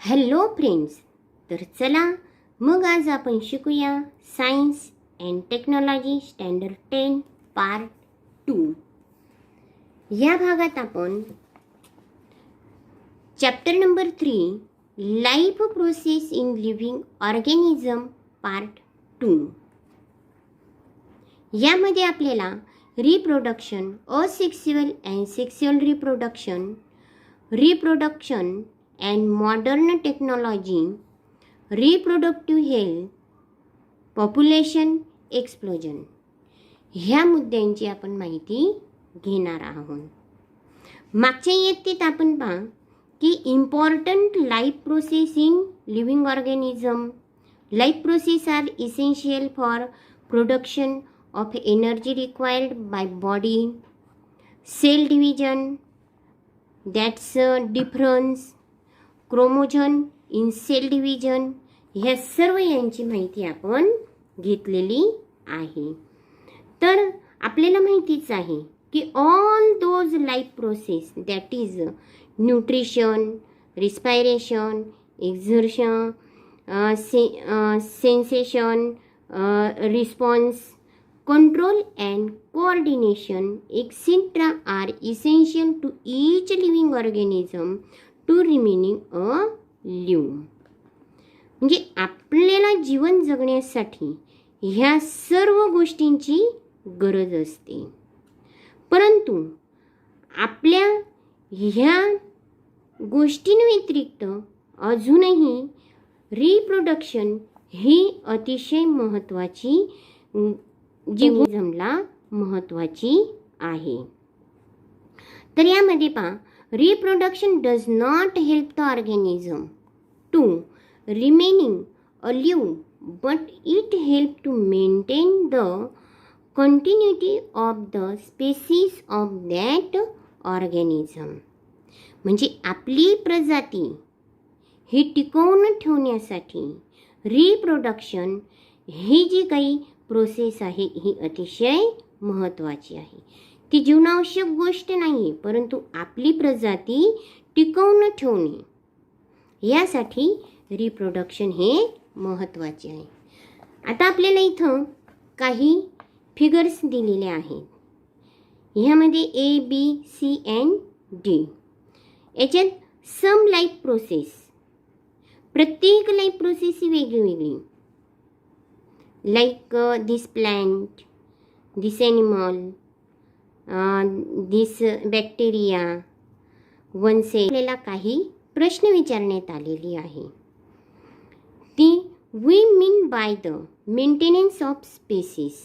Hello friends. तर चला मग आज आपण शिकूया science and technology standard 10 part 2. या भागात आपण chapter number 3 life process in living organism part 2 यामध्ये आपल्याला reproduction, asexual and sexual reproduction and modern technology, reproductive health, population explosion ह्या मुद्द्यांची आपण माहिती घेणार आहोत. मागच्या इयत्तेत आपण पहा की important life process in living organism. Life process are essential for production of energy required by body, cell division, that's difference, chromosome in cell division, ह्या सर्व यांची माहिती आपण घेतलेली आहे. तर आपल्याला माहितीच आहे की all those life process that is nutrition, respiration, excretion, sensation, response, control and coordination etcetera are essential to each living organism to remaining a live. म्हणजे आपल्याला जीवन जगण्यासाठी ह्या सर्व गोष्टींची गरज असते, परंतु आपल्या ह्या गोष्टींव्यतिरिक्त अजूनही रिप्रोडक्शन ही अतिशय महत्त्वाची जीवनला महत्त्वाची आहे. तर यामध्ये पहा, reproduction does not help the organism to remaining alive, but it helps to maintain the continuity of the species of that organism. म्हणजे आपली प्रजाती ही टिकवून ठेवण्यासाठी रिप्रोडक्शन ही जी काही प्रोसेस आहे ही अतिशय महत्त्वाची आहे. ती जीवनावश्यक गोष्ट नाही, परंतु आपली प्रजाती टिकवून ठेवणे यासाठी रिप्रोडक्शन हे महत्त्वाचे आहे. आता आपल्याला इथं काही फिगर्स दिलेले आहेत. ह्यामध्ये A, B, C and D. याच्यात सम लाईफ प्रोसेस, प्रत्येक लाईफ प्रोसेस ही वेगळी वेगळी. Like this plant, this animal, this bacteria, one cell. आपल्याला काही प्रश्न विचारण्यात आलेली आहे. ती we mean by the maintenance of species.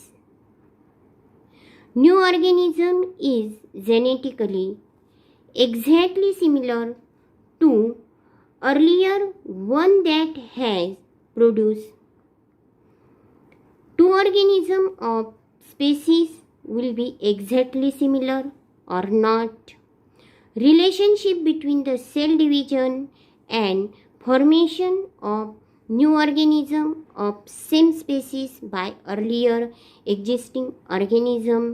New organism is genetically exactly similar to earlier one that has produce. Two organism of species will be exactly similar or not. Relationship between the cell division and formation of new organism of same species by earlier existing organism.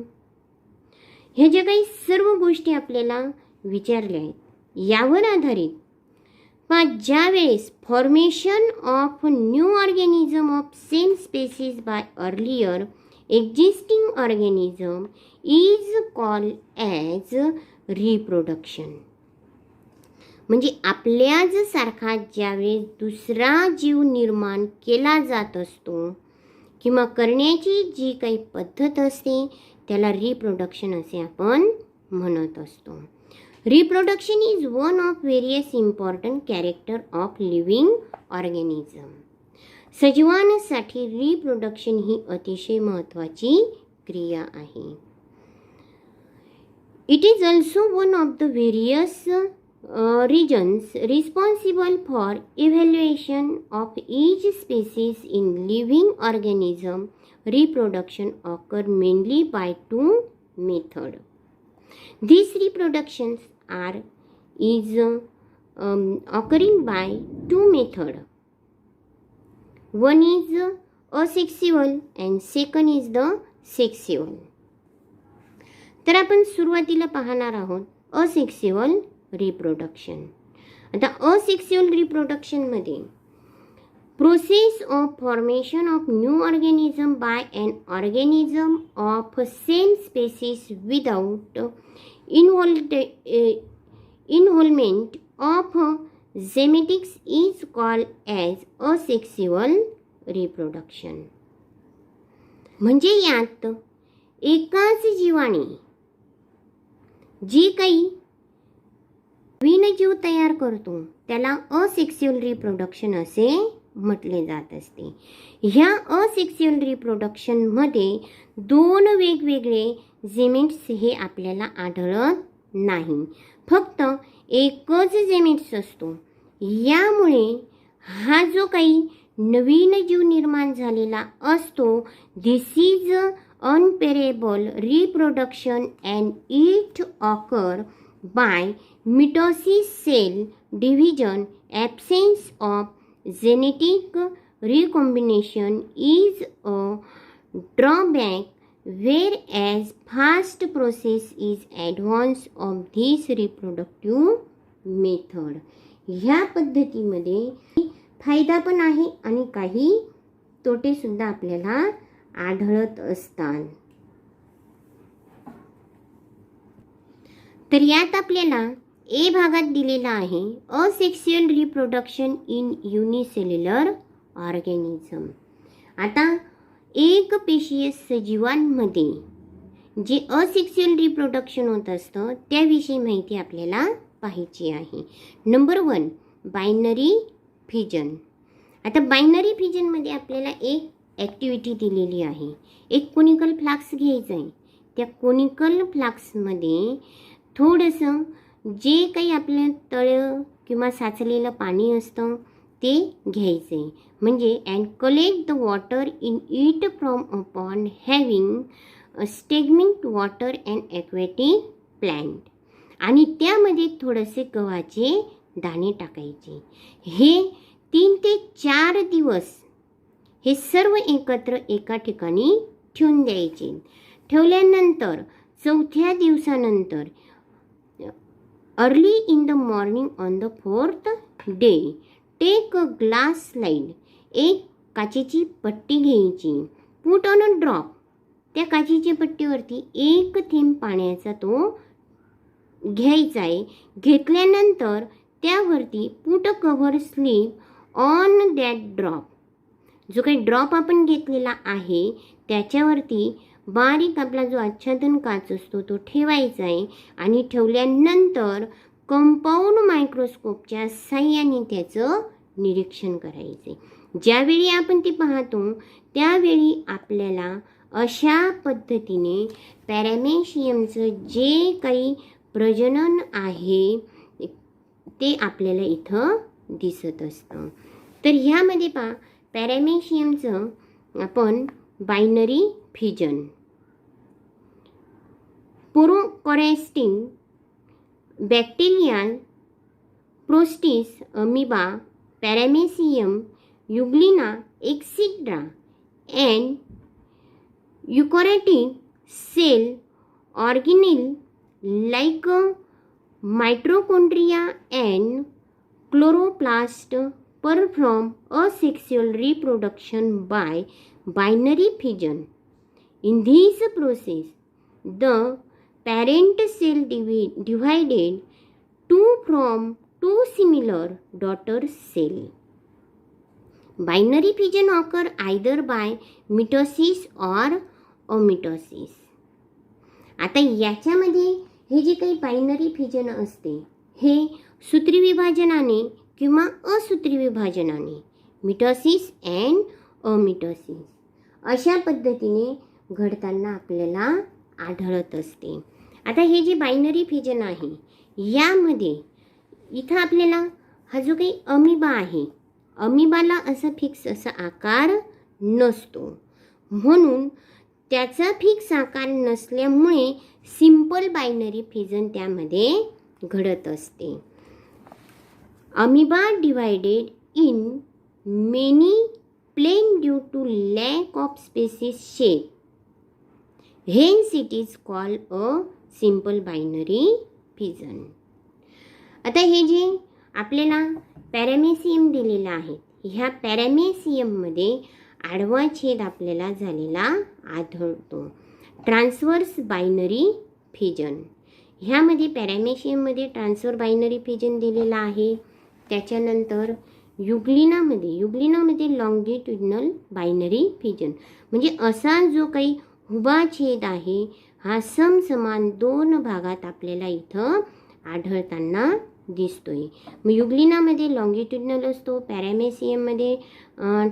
हे जे काही सर्व गोष्टी आपल्याला विचारल्या आहेत यावर आधारित ज्या वेळेस formation of new organism of same species by earlier existing organism is called as reproduction. म्हणजे आपल्याच सारखा ज्यावेळेस दुसरा जीव निर्माण केला जात असतो किंवा करण्याची जी काही पद्धत असते त्याला रिप्रोडक्शन असे आपण म्हणत असतो. Reproduction is one of various important character of living organism. सजीवांसाठी रिप्रोडक्शन ही अतिशय महत्त्वाची क्रिया आहे. It is also one of the various reasons responsible for evaluation of each species in living organism. Reproduction occur mainly by two method. These reproductions is occurring by two methods. One is asexual and second is the sexual. तर आपण सुरुवातीला पाहणार आहोत asexual reproduction. आता asexual रिप्रोडक्शनमध्ये process of formation of new organism by an organism of same species without involvement of genetics is called as asexual reproduction. म्हणजे यात एकाच जीवाने जी काही नवीन जीव तयार करतो त्याला असेक्स्युअल रिप्रोडक्शन असे म्हटले जात असते. ह्या असेक्स्युअल रिप्रोडक्शनमध्ये दोन वेगवेगळे जेमेट्स हे आपल्याला आढळत नाही, फक्त एकच जेमेट्स असतो. यामुळे हा जो काही नवीन जीव निर्माण झालेला असतो this is uniparental reproduction and it occur by mitosis, cell division, absence of genetic recombination is a drawback, whereas fast process is advance of this reproductive method. ह्या पद्धतीमध्ये फायदा पण आहे आणि काही तोटे सुद्धा आपल्याला आढळत असतात. तर यात आपल्याला ए भागात दिलेला आहे asexual reproduction in unicellular organism. आता एक पेशीय सजीवांमध्ये जे असेक्स्युअल रिप्रोडक्शन होत असतं त्याविषयी माहिती आपल्याला पाहायची आहे. Number 1 binary fission. आता बायनरी फिजनमध्ये आपल्याला एक ॲक्टिव्हिटी दिलेली आहे. एक कोनिकल फ्लास्क घ्यायचा आहे. त्या कोनिकल फ्लास्कमध्ये थोडंसं जे काही आपल्या तळं किंवा साचलेलं पाणी असतं ते घ्यायचे, म्हणजे and collect the water in it from a pond having stagnant water and aquatic plant. आणि त्यामध्ये थोडेसे गव्हाचे दाणे टाकायचे. हे 3 ते 4 दिवस हे सर्व एकत्र एका ठिकाणी ठेवून द्यायचे. ठेवल्यानंतर 4थ्या दिवसानंतर early in the morning on the 4th day take a glass slide, एक काचेची पट्टी घ्यायची, put on a drop, त्या काचेच्या पट्टीवरती एक थेंब पाण्याचा तो घ्यायचा आहे. घेतल्यानंतर त्यावरती put a cover slip on that drop, जो काही ड्रॉप आपण घेतलेला आहे त्याच्यावरती बारीक आपला जो आच्छादन काच असतो तो ठेवायचा आहे. आणि ठेवल्यानंतर कंपाऊंड मायक्रोस्कोपच्या साहाय्याने त्याचं निरीक्षण करायचे. ज्यावेळी आपण ते पाहतो त्यावेळी आपल्याला अशा पद्धतीने पॅरामेशियमचं जे काही प्रजनन आहे ते आपल्याला इथं दिसत असतं. तर ह्यामध्ये पॅरामेशियमचं आपण बायनरी फिजन, पोरोकोरेस्टिन, bacterial, protists, amoeba, paramecium, euglena, etcetera and eukaryotic cell organelle like mitochondria and chloroplast perform asexual reproduction by binary fission. In this process, the parent cell divided from two similar daughter cell. Binary fission occur either by mitosis or amitosis. आता याच्यामध्ये हे जे काही binary fission असते हे सूत्री विभाजनाने किंवा असूत्री विभाजनाने, mitosis and amitosis अशा पद्धतीने घडताना आपल्याला आढळत असते. आता हे जे बायनरी फिजन आहे यामध्ये इथं आपल्याला हा जो काही अमिबा आहे, अमिबाला असं फिक्स असा आकार नसतो, म्हणून त्याचा फिक्स आकार नसल्यामुळे सिंपल बायनरी फिजन त्यामध्ये घडत असते. Amoeba divided in many plain due to lack of species shape. Hence it is called a simple binary fission. आता हे जे आपल्याला पॅरामेसियम दिलेला आहे. ह्या पॅरामेसियममध्ये आडवा छेद आपल्याला झालेला आढळतो. ट्रान्सवर्स बायनरी फिजन, ह्यामध्ये पॅरामेशियममध्ये ट्रान्सफर बायनरी फिजन दिलेला आहे. त्याच्यानंतर युग्लिनामध्ये लॉंगिट्युडिनल बायनरी फिजन, म्हणजे असा जो काही उभा छेद आहे हा समसमान दोन भागात आपल्याला इथं आढळताना दिसतोय. मग युग्लिनामध्ये लॉंगिट्युडिनल असतो, पॅरामेसियममध्ये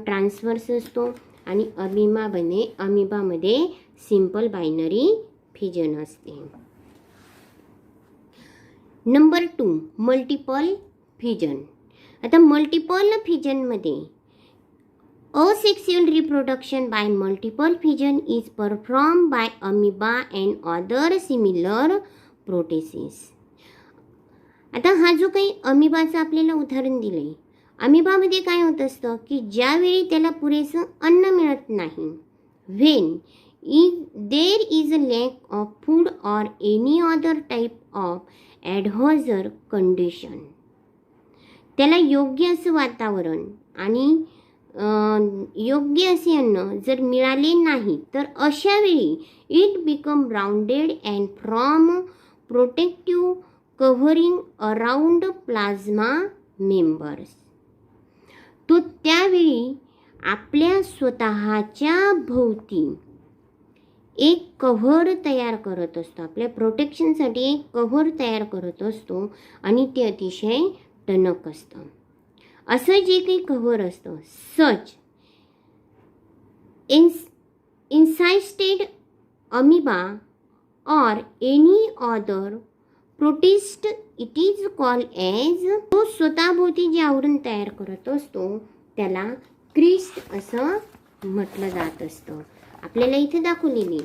ट्रान्सवर्स असतो आणि अमिबामध्ये सिंपल बायनरी फिजन असते. Number 2 multiple fission. आता मल्टिपल फिजनमध्ये asexual reproduction by multiple fission is perform by amoeba and other similar protist. आता हा जो काही अमिबाचं आपल्याला उदाहरण दिलं आहे, अमिबामध्ये काय होत असतं की ज्यावेळी त्याला पुरेसं अन्न मिळत नाही, when there is a lack of food or any other type of adverse condition, त्याला योग्य असं वातावरण आणि योग्य असे अन्न जर मिळाले नाही तर अशा वेळी it become rounded and from protective covering around plasma members. तो त्यावेळी आपल्या स्वतःच्या भोवती एक कव्हर तयार करत असतो, आपल्या प्रोटेक्शनसाठी एक कव्हर तयार करत असतो आणि ते अतिशय टणक असतं. असं जे काही कव्हर असतं, such encysted amoeba or any other protist it is called as, तो स्वतःभोवती जे आवरण तयार करत असतो त्याला क्रिस्ट असं म्हटलं जात असतं. आपल्याला इथे दाखवलेली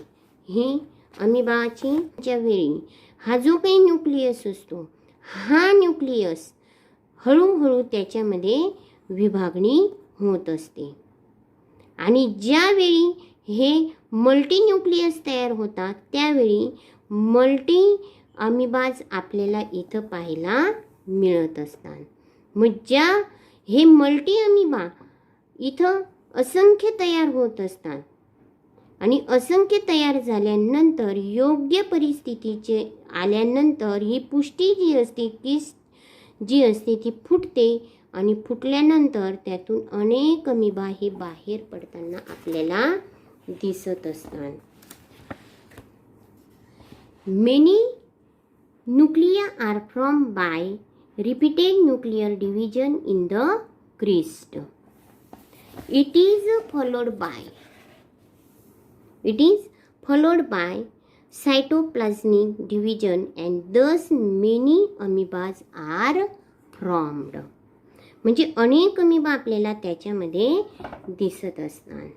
ही अमिबाच्या वेळी हा जो काही न्यूक्लियस असतो, हा न्यूक्लियस हळूहळू त्याच्यामध्ये विभागणी होत असते आणि ज्यावेळी हे मल्टी न्यूक्लियस तयार होतात त्यावेळी मल्टी अमिबाज आपल्याला इथं पाहायला मिळत असतात. मग हे मल्टी अमिबा इथं असंख्य तयार होत असतात आणि असंख्य तयार झाल्यानंतर योग्य परिस्थितीचे आल्यानंतर ही पुष्टी जी असते ती फुटते आणि फुटल्यानंतर त्यातून अनेक अमिबा हे बाहेर पडताना आपल्याला दिसत असतात. Many nuclei are form by repeated nuclear division in the cyst. It is followed by cytoplasmic division and thus many amoebas are formed. म्हणजे अनेक अमिबा आपल्याला त्याच्यामध्ये दिसत असतात.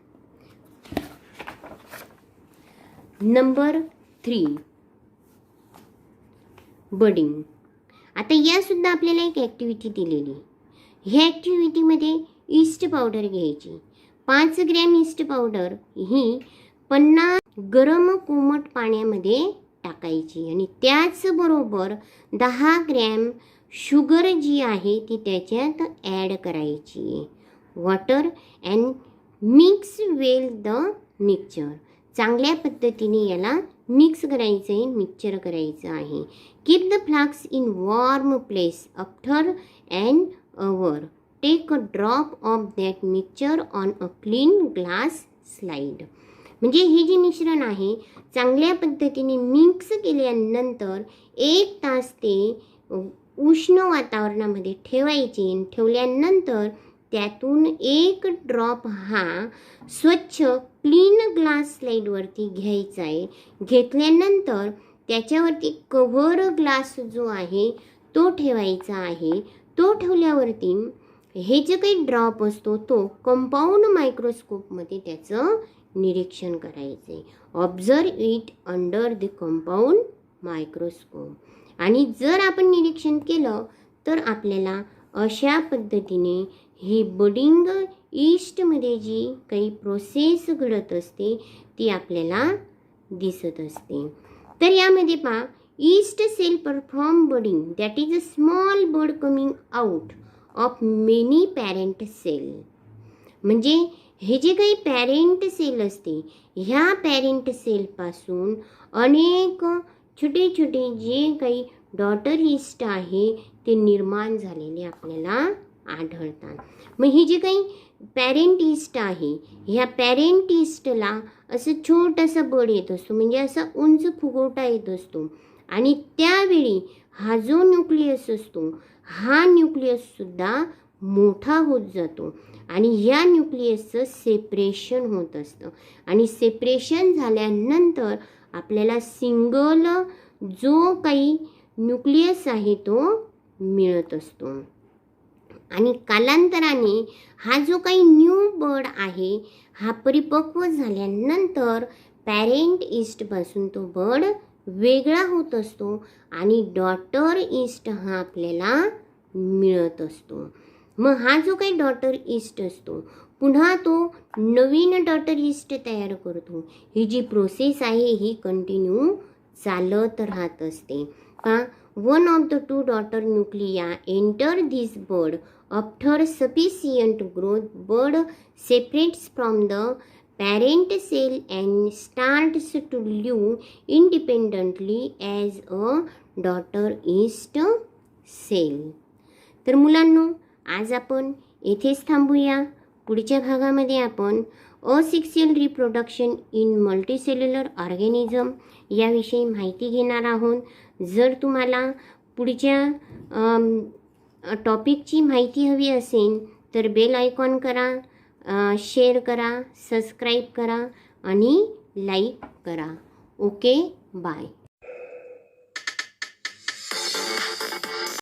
Number 3 budding. आता या सुद्धा आपल्याला एक ॲक्टिव्हिटी दिलेली. ह्या ॲक्टिव्हिटीमध्ये ईस्ट पावडर घ्यायची. 5 ग्रॅम ईस्ट पावडर ही 50 गरम कोमट पाण्यामध्ये टाकायची आणि त्याचबरोबर 10 ग्रॅम शुगर जी आहे ती त्याच्यात ॲड करायची. Water and mix well the mixture. चांगल्या पद्धतीने याला मिक्स करायचं आहे, मिक्सचर करायचं आहे. Keep the flask in warm place after and hour. Take a drop of that mixture on a clean glass slide. म्हणजे हे जे मिश्रण आहे चांगल्या पद्धतीने मिक्स केल्यानंतर 1 तास ते उष्ण वातावरणामध्ये ठेवायचे. ठेवल्यानंतर त्यातून 1 ड्रॉप हा स्वच्छ क्लीन ग्लास स्लाइडवरती घ्यायचा आहे. घेतल्यानंतर त्याच्यावरती कव्हर ग्लास जो आहे तो ठेवायचा आहे. तो ठेवल्यावरती हे जे काही ड्रॉप असतो तो कंपाऊंड मायक्रोस्कोपमध्ये त्याचं निरीक्षण करायचे. Observe it under the compound microscope. आणि जर आपण निरीक्षण केलं तर आपल्याला अशा पद्धतीने ही बडिंग ईस्टमध्ये जी काही प्रोसेस घडत असते ती आपल्याला दिसत असते. तर यामध्ये पहा yeast cell perform budding, that is a small bud coming out of many parent cell. म्हणजे हे जे काही पॅरेंट सेल असते, ह्या पॅरेंट सेलपासून अनेक छोटे छोटे जे काही डॉटर ईस्ट आहे ते निर्माण झालेले आपल्याला आढळतात. मग ही जी काही पॅरेंट ईस्ट आहे, ह्या पॅरेंट ईस्टला असं छोटंसं बड येत असतो, म्हणजे असा उंच फुगवटा येत असतो. आणि त्यावेळी हा जो न्यूक्लियस असतो, हा न्यूक्लियससुद्धा मोठा होत जातो आणि या न्यूक्लियसचं सेपरेशन होत असतं. आणि सेपरेशन झाल्यानंतर आपल्याला सिंगल जो काही न्यूक्लियस आहे तो मिळत असतो. आणि कालांतराने हा जो काही न्यू बड आहे, हा परिपक्व झाल्यानंतर पॅरेंट ईस्टपासून तो बड वेगळा होत असतो आणि डॉटर ईस्ट हा आपल्याला मिळत असतो. मग हा जो काही डॉटर ईस्ट असतो, पुन्हा तो नवीन डॉटर ईस्ट तयार करतो. ही जी प्रोसेस आहे ही कंटिन्यू चालत राहत असते. का one of the two daughter nuclei enter this bud after sufficient growth. Bud separates from the parent cell and starts to live independently as a daughter yeast cell. तर मुलांनो, आज आपण येथेच थांबूया. पुढच्या भागामध्ये आपण asexual reproduction in multicellular organism याविषयी माहिती घेणार आहोत. जर तुम्हाला पुढच्या टॉपिकची माहिती हवी असेल तर बेल आयकॉन करा, शेअर करा, सबस्क्राईब करा आणि लाईक करा. Okay, bye.